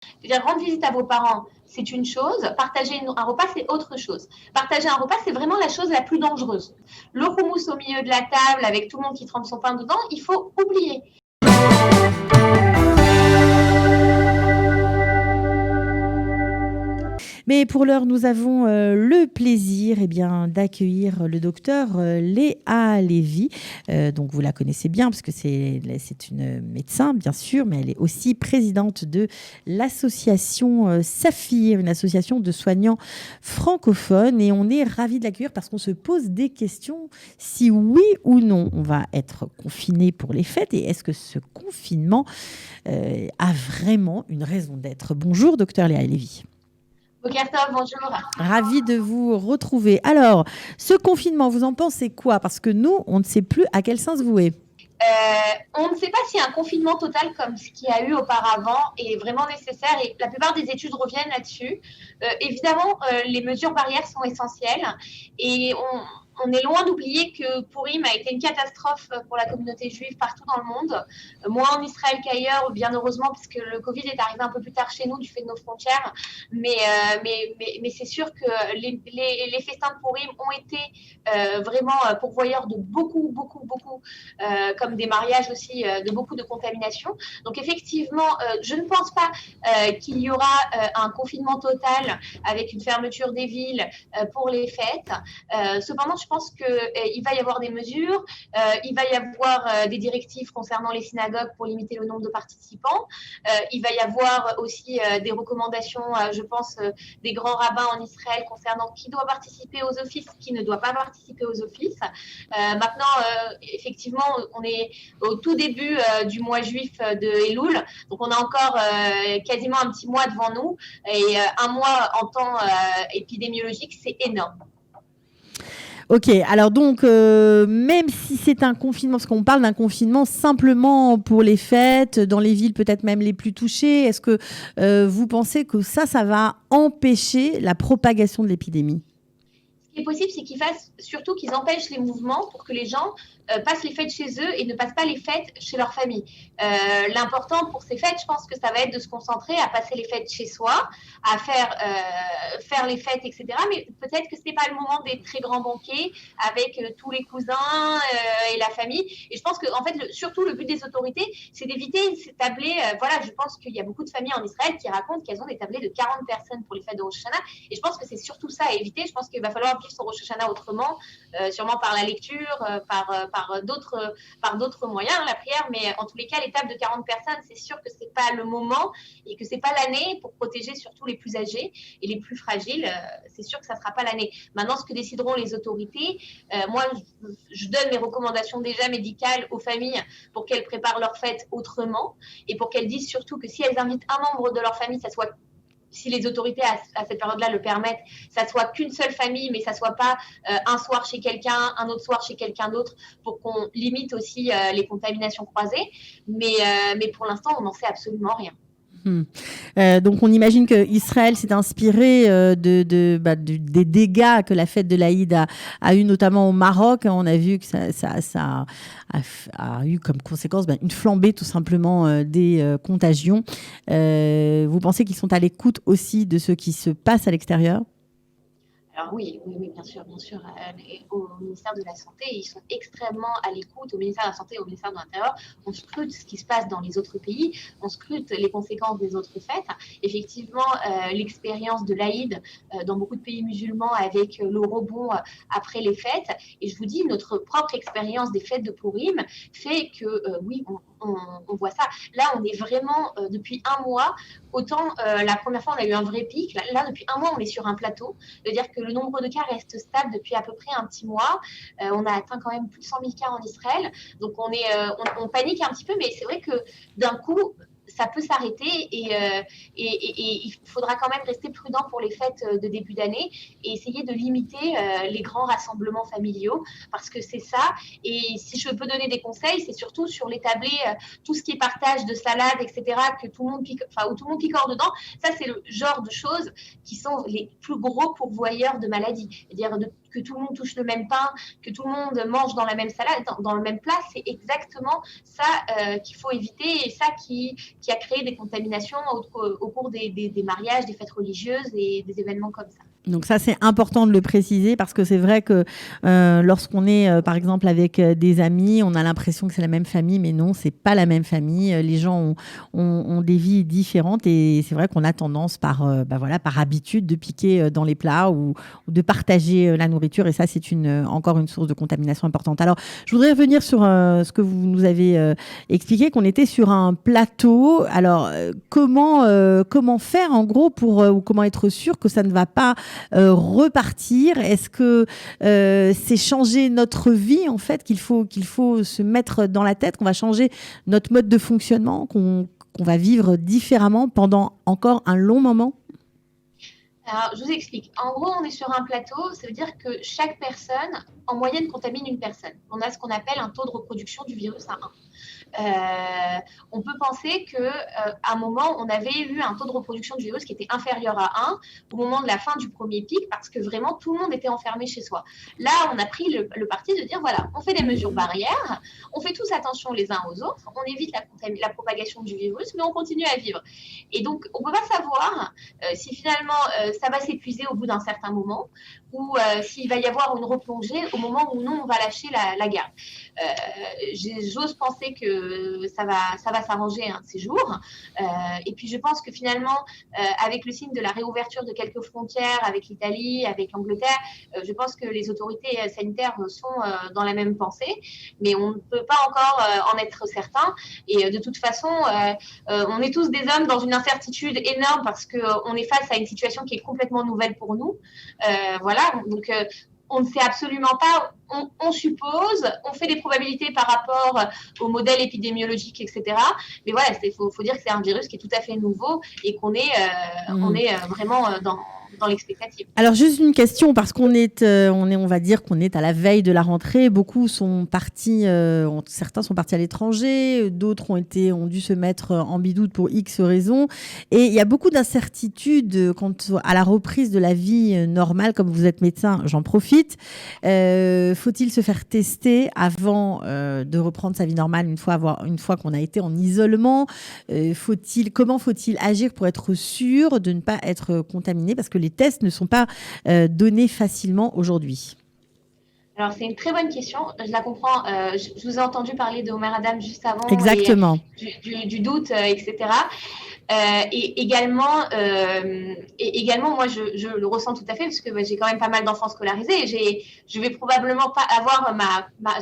C'est-à-dire, rendre visite à vos parents, c'est une chose. Partager un repas, c'est autre chose. Partager un repas, c'est vraiment la chose la plus dangereuse. Le houmous au milieu de la table, avec tout le monde qui trempe son pain dedans, il faut oublier. Mais pour l'heure, nous avons le plaisir d'accueillir le docteur Léa Lévy. Donc, vous la connaissez bien parce que c'est une médecin, bien sûr, mais elle est aussi présidente de l'association Saphir, une association de soignants francophones. Et on est ravis de l'accueillir parce qu'on se pose des questions si oui ou non on va être confiné pour les fêtes et est-ce que ce confinement a vraiment une raison d'être. Bonjour, docteur Léa Lévy. Bokertov, bonjour. Ravi de vous retrouver. Alors, ce confinement, vous en pensez quoi? Parce que nous, on ne sait plus à quel sens vouer. On ne sait pas si un confinement total comme ce qu'il y a eu auparavant est vraiment nécessaire et la plupart des études reviennent là-dessus. Évidemment, les mesures barrières sont essentielles et on est loin d'oublier que Purim a été une catastrophe pour la communauté juive partout dans le monde, moins en Israël qu'ailleurs, bien heureusement, puisque le Covid est arrivé un peu plus tard chez nous du fait de nos frontières. Mais c'est sûr que les festins de Purim ont été vraiment pourvoyeurs de beaucoup, comme des mariages aussi, de beaucoup de contamination. Donc effectivement, je ne pense pas qu'il y aura un confinement total avec une fermeture des villes pour les fêtes. Cependant, je pense qu'il va y avoir des mesures, il va y avoir des directives concernant les synagogues pour limiter le nombre de participants, il va y avoir aussi des recommandations, je pense, des grands rabbins en Israël concernant qui doit participer aux offices, qui ne doit pas participer aux offices. Maintenant, effectivement, on est au tout début du mois juif de Elul, donc on a encore quasiment un petit mois devant nous, et un mois en temps épidémiologique, c'est énorme. Ok, alors donc, même si c'est un confinement, parce qu'on parle d'un confinement simplement pour les fêtes, dans les villes peut-être même les plus touchées, est-ce que vous pensez que ça va empêcher la propagation de l'épidémie ? Ce qui est possible, c'est qu'ils empêchent les mouvements pour que les gens passent les fêtes chez eux et ne passent pas les fêtes chez leur famille. L'important pour ces fêtes, je pense que ça va être de se concentrer à passer les fêtes chez soi, à faire les fêtes, etc. Mais peut-être que ce n'est pas le moment des très grands banquets avec tous les cousins et la famille. Et je pense que, en fait, surtout le but des autorités, c'est d'éviter ces tablés. Voilà, je pense qu'il y a beaucoup de familles en Israël qui racontent qu'elles ont des tablés de 40 personnes pour les fêtes de Rosh Hashanah. Et je pense que c'est surtout ça à éviter. Je pense qu'il va falloir vivre son Rosh Hashanah autrement, sûrement par la lecture, par d'autres moyens, la prière, mais en tous les cas, l'étape de 40 personnes, c'est sûr que ce n'est pas le moment et que ce n'est pas l'année pour protéger surtout les plus âgés et les plus fragiles. C'est sûr que ça ne sera pas l'année. Maintenant, ce que décideront les autorités, moi, je donne mes recommandations déjà médicales aux familles pour qu'elles préparent leur fête autrement et pour qu'elles disent surtout que si elles invitent un membre de leur famille, ça soit, si les autorités à cette période-là le permettent, ça soit qu'une seule famille, mais ça soit pas un soir chez quelqu'un, un autre soir chez quelqu'un d'autre, pour qu'on limite aussi les contaminations croisées. Mais pour l'instant, on n'en sait absolument rien. Donc on imagine qu'Israël s'est inspiré des dégâts que la fête de l'Aïd a eu notamment au Maroc. On a vu que ça a eu comme conséquence une flambée tout simplement des contagions. Vous pensez qu'ils sont à l'écoute aussi de ce qui se passe à l'extérieur ? Alors oui, bien sûr. Au ministère de la Santé, ils sont extrêmement à l'écoute. Au ministère de la Santé et au ministère de l'Intérieur, on scrute ce qui se passe dans les autres pays, on scrute les conséquences des autres fêtes. Effectivement, l'expérience de l'Aïd dans beaucoup de pays musulmans avec le rebond après les fêtes. Et je vous dis, notre propre expérience des fêtes de Purim fait que oui, on voit ça. Là, on est vraiment, depuis un mois, autant la première fois, on a eu un vrai pic. Là, depuis un mois, on est sur un plateau. C'est-à-dire que le nombre de cas reste stable depuis à peu près un petit mois. On a atteint quand même plus de 100 000 cas en Israël. Donc, on panique un petit peu, mais c'est vrai que d'un coup, ça peut s'arrêter et il faudra quand même rester prudent pour les fêtes de début d'année et essayer de limiter les grands rassemblements familiaux parce que c'est ça. Et si je peux donner des conseils, c'est surtout sur les tablés, tout ce qui est partage de salades, etc., que tout le monde où tout le monde picore dedans. Ça, c'est le genre de choses qui sont les plus gros pourvoyeurs de maladies. C'est-à-dire que tout le monde touche le même pain, que tout le monde mange dans la même salade, dans le même plat. C'est exactement ça qu'il faut éviter et ça qui a créé des contaminations au cours des mariages, des fêtes religieuses et des événements comme ça. Donc ça, c'est important de le préciser parce que c'est vrai que lorsqu'on est, par exemple, avec des amis, on a l'impression que c'est la même famille, mais non, c'est pas la même famille. Les gens ont des vies différentes et c'est vrai qu'on a tendance par habitude de piquer dans les plats ou de partager la nourriture et ça, c'est encore une source de contamination importante. Alors, je voudrais revenir sur ce que vous nous avez expliqué, qu'on était sur un plateau. Alors, comment faire en gros ou comment être sûr que ça ne va pas repartir? Est-ce que c'est changer notre vie en fait qu'il faut se mettre dans la tête, qu'on va changer notre mode de fonctionnement, qu'on va vivre différemment pendant encore un long moment? Alors, je vous explique. En gros, on est sur un plateau, ça veut dire que chaque personne, en moyenne, contamine une personne. On a ce qu'on appelle un taux de reproduction du virus à 1. On peut penser qu'à un moment, on avait eu un taux de reproduction du virus qui était inférieur à 1 au moment de la fin du premier pic parce que vraiment tout le monde était enfermé chez soi. Là, on a pris le parti de dire voilà, on fait des mesures barrières, on fait tous attention les uns aux autres, on évite la propagation du virus, mais on continue à vivre. Et donc, on ne peut pas savoir si finalement ça va s'épuiser au bout d'un certain moment ou s'il va y avoir une replongée au moment où nous, on va lâcher la garde. J'ose penser que ça va s'arranger un de ces jours. Et puis, je pense que finalement, avec le signe de la réouverture de quelques frontières avec l'Italie, avec l'Angleterre, je pense que les autorités sanitaires sont dans la même pensée, mais on ne peut pas encore en être certain. Et de toute façon, on est tous des hommes dans une incertitude énorme parce qu'on est face à une situation qui est complètement nouvelle pour nous. Voilà, donc on ne sait absolument pas, on suppose, on fait des probabilités par rapport au modèle épidémiologique, etc. Mais voilà, faut dire que c'est un virus qui est tout à fait nouveau et qu'on est, on est vraiment dans l'expectative. Alors juste une question parce on va dire qu'on est à la veille de la rentrée. Beaucoup sont partis, certains sont partis à l'étranger, d'autres ont dû se mettre en bidoude pour X raisons. Et il y a beaucoup d'incertitudes quant à la reprise de la vie normale. Comme vous êtes médecin, j'en profite. Faut-il se faire tester avant de reprendre sa vie normale une fois qu'on a été en isolement? Comment faut-il agir pour être sûr de ne pas être contaminé? Parce que les tests ne sont pas donnés facilement aujourd'hui. Alors, c'est une très bonne question. Je la comprends. Je vous ai entendu parler de Omer Adam juste avant. Exactement. Et du doute, etc. Et également, moi, je le ressens tout à fait parce que j'ai quand même pas mal d'enfants scolarisés. Je vais probablement pas avoir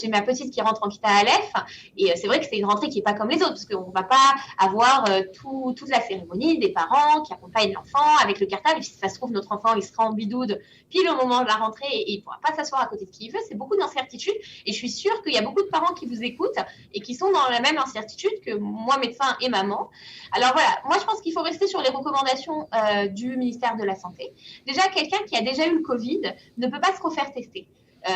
j'ai ma petite qui rentre en Kita Aleph. Et c'est vrai que c'est une rentrée qui n'est pas comme les autres parce qu'on ne va pas avoir toute la cérémonie des parents qui accompagnent l'enfant avec le cartable. Et si ça se trouve, notre enfant, il sera en bidoude pile au moment de la rentrée et il ne pourra pas s'asseoir à côté de qui il veut. C'est beaucoup d'incertitudes. Et je suis sûre qu'il y a beaucoup de parents qui vous écoutent et qui sont dans la même incertitude que moi, médecin et maman. Alors voilà, moi, je pense qu'il faut rester sur les recommandations du ministère de la Santé. Déjà, quelqu'un qui a déjà eu le Covid ne peut pas se refaire tester.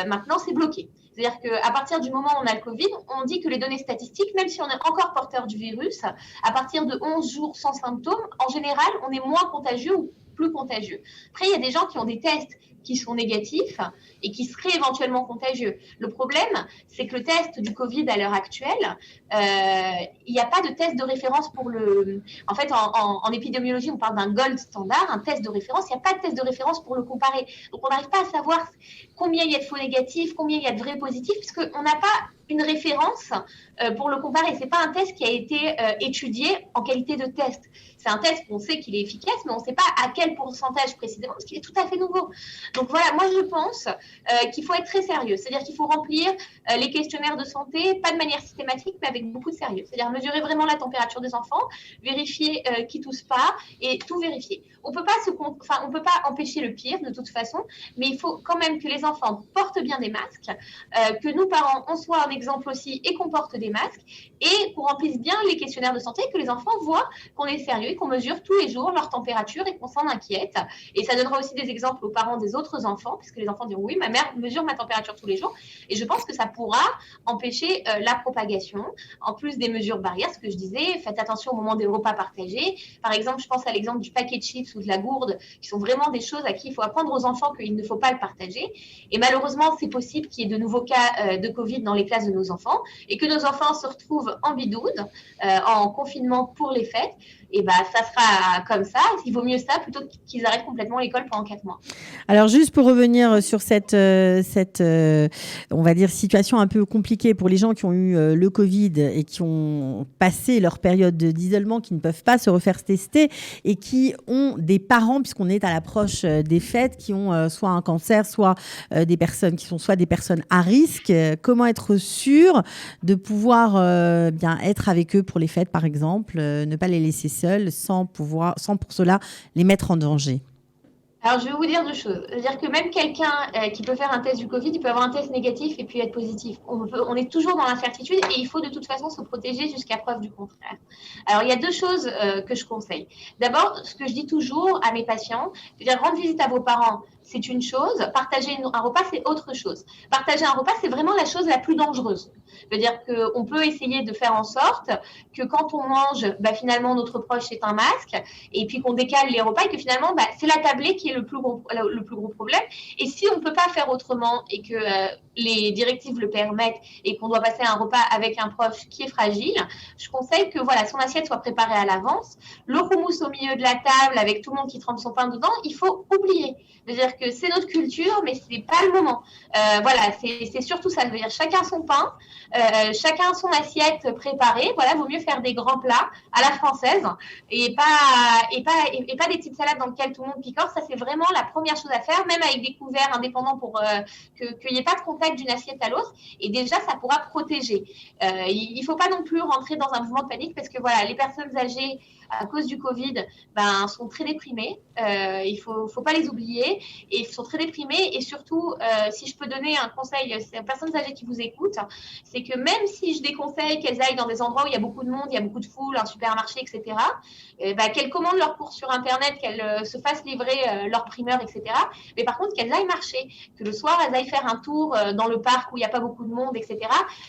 Maintenant, c'est bloqué. C'est-à-dire qu'à partir du moment où on a le Covid, on dit que les données statistiques, même si on est encore porteur du virus, à partir de 11 jours sans symptômes, en général, on est moins contagieux ou plus contagieux. Après, il y a des gens qui ont des tests qui sont négatifs et qui seraient éventuellement contagieux. Le problème, c'est que le test du Covid à l'heure actuelle, il n'y a pas de test de référence pour le... En fait, en épidémiologie, on parle d'un gold standard, un test de référence. Il n'y a pas de test de référence pour le comparer. Donc, on n'arrive pas à savoir combien il y a de faux négatifs, combien il y a de vrais positifs, puisqu'on n'a pas une référence pour le comparer. Ce n'est pas un test qui a été étudié en qualité de test. C'est un test qu'on sait qu'il est efficace, mais on ne sait pas à quel pourcentage précisément, parce qu'il est tout à fait nouveau. Donc voilà, moi je pense qu'il faut être très sérieux. C'est-à-dire qu'il faut remplir les questionnaires de santé, pas de manière systématique, mais avec beaucoup de sérieux. C'est-à-dire mesurer vraiment la température des enfants, vérifier qu'ils ne toussent pas et tout vérifier. On peut pas empêcher le pire de toute façon, mais il faut quand même que les enfants portent bien des masques, que nous parents on soit un exemple aussi et qu'on porte des masques et qu'on remplisse bien les questionnaires de santé, que les enfants voient qu'on est sérieux sérieux, qu'on mesure tous les jours leur température et qu'on s'en inquiète. Et ça donnera aussi des exemples aux parents des autres enfants, puisque les enfants diront oui, ma mère mesure ma température tous les jours. Et je pense que ça pourra empêcher la propagation, en plus des mesures barrières, ce que je disais, faites attention au moment des repas partagés. Par exemple, je pense à l'exemple du paquet de chips ou de la gourde, qui sont vraiment des choses à qui il faut apprendre aux enfants qu'il ne faut pas le partager. Et malheureusement, c'est possible qu'il y ait de nouveaux cas de Covid dans les classes de nos enfants et que nos enfants se retrouvent en bidoude, en confinement pour les fêtes. Et bah, ça sera comme ça. Il vaut mieux ça plutôt qu'ils arrêtent complètement l'école pendant 4 mois. Alors, juste pour revenir sur cette on va dire, situation un peu compliquée pour les gens qui ont eu le Covid et qui ont passé leur période d'isolement, qui ne peuvent pas se refaire tester et qui ont des parents, puisqu'on est à l'approche des fêtes, qui ont soit un cancer, soit des personnes qui sont soit des personnes à risque. Comment être sûr de pouvoir bien être avec eux pour les fêtes, par exemple, ne pas les laisser seuls sans pour cela les mettre en danger? Alors, je vais vous dire 2 choses. C'est-à-dire que même quelqu'un qui peut faire un test du Covid, il peut avoir un test négatif et puis être positif. On est toujours dans l'incertitude et il faut de toute façon se protéger jusqu'à preuve du contraire. Alors, il y a 2 choses que je conseille. D'abord, ce que je dis toujours à mes patients, c'est-à-dire rendre visite à vos parents, c'est une chose. Partager un repas, c'est autre chose. Partager un repas, c'est vraiment la chose la plus dangereuse. C'est-à-dire qu'on peut essayer de faire en sorte que quand on mange, bah, finalement, notre proche ait un masque et puis qu'on décale les repas et que finalement, bah, c'est la tablée qui est le plus gros problème. Et si on ne peut pas faire autrement et que les directives le permettent et qu'on doit passer un repas avec un proche qui est fragile, je conseille que voilà, son assiette soit préparée à l'avance. Le houmous au milieu de la table avec tout le monde qui trempe son pain dedans, il faut oublier. C'est-à-dire que c'est notre culture, mais ce n'est pas le moment. Voilà, c'est surtout ça. C'est-à-dire chacun son pain, chacun son assiette préparée. Voilà, vaut mieux faire des grands plats à la française et pas des petites salades dans lesquelles tout le monde picore. Ça, c'est vraiment la première chose à faire, même avec des couverts indépendants pour qu'il n'y ait pas de contact d'une assiette à l'autre. Et déjà, ça pourra protéger. Il ne faut pas non plus rentrer dans un mouvement de panique parce que voilà, les personnes âgées, à cause du Covid, sont très déprimées. Il ne faut pas les oublier. Et ils sont très déprimés. Et surtout, si je peux donner un conseil aux personnes âgées qui vous écoutent, c'est que même si je déconseille qu'elles aillent dans des endroits où il y a beaucoup de monde, il y a beaucoup de foule, un supermarché, etc., qu'elles commandent leurs courses sur Internet, qu'elles se fassent livrer leurs primeurs, etc. Mais par contre, qu'elles aillent marcher, que le soir, elles aillent faire un tour dans le parc où il n'y a pas beaucoup de monde, etc.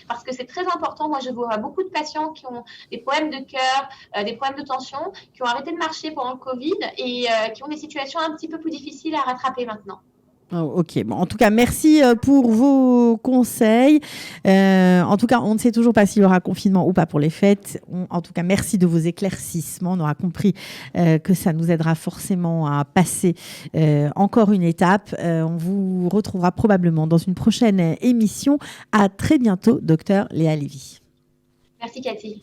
Parce que c'est très important. Moi, je vois beaucoup de patients qui ont des problèmes de cœur, des problèmes de tension, qui ont arrêté de marcher pendant le Covid et qui ont des situations un petit peu plus difficiles à rattraper maintenant. Oh, ok, bon, en tout cas, merci pour vos conseils. En tout cas, on ne sait toujours pas s'il y aura confinement ou pas pour les fêtes. En tout cas, merci de vos éclaircissements. On aura compris que ça nous aidera forcément à passer encore une étape. On vous retrouvera probablement dans une prochaine émission. À très bientôt, docteur Léa Lévy. Merci Cathy.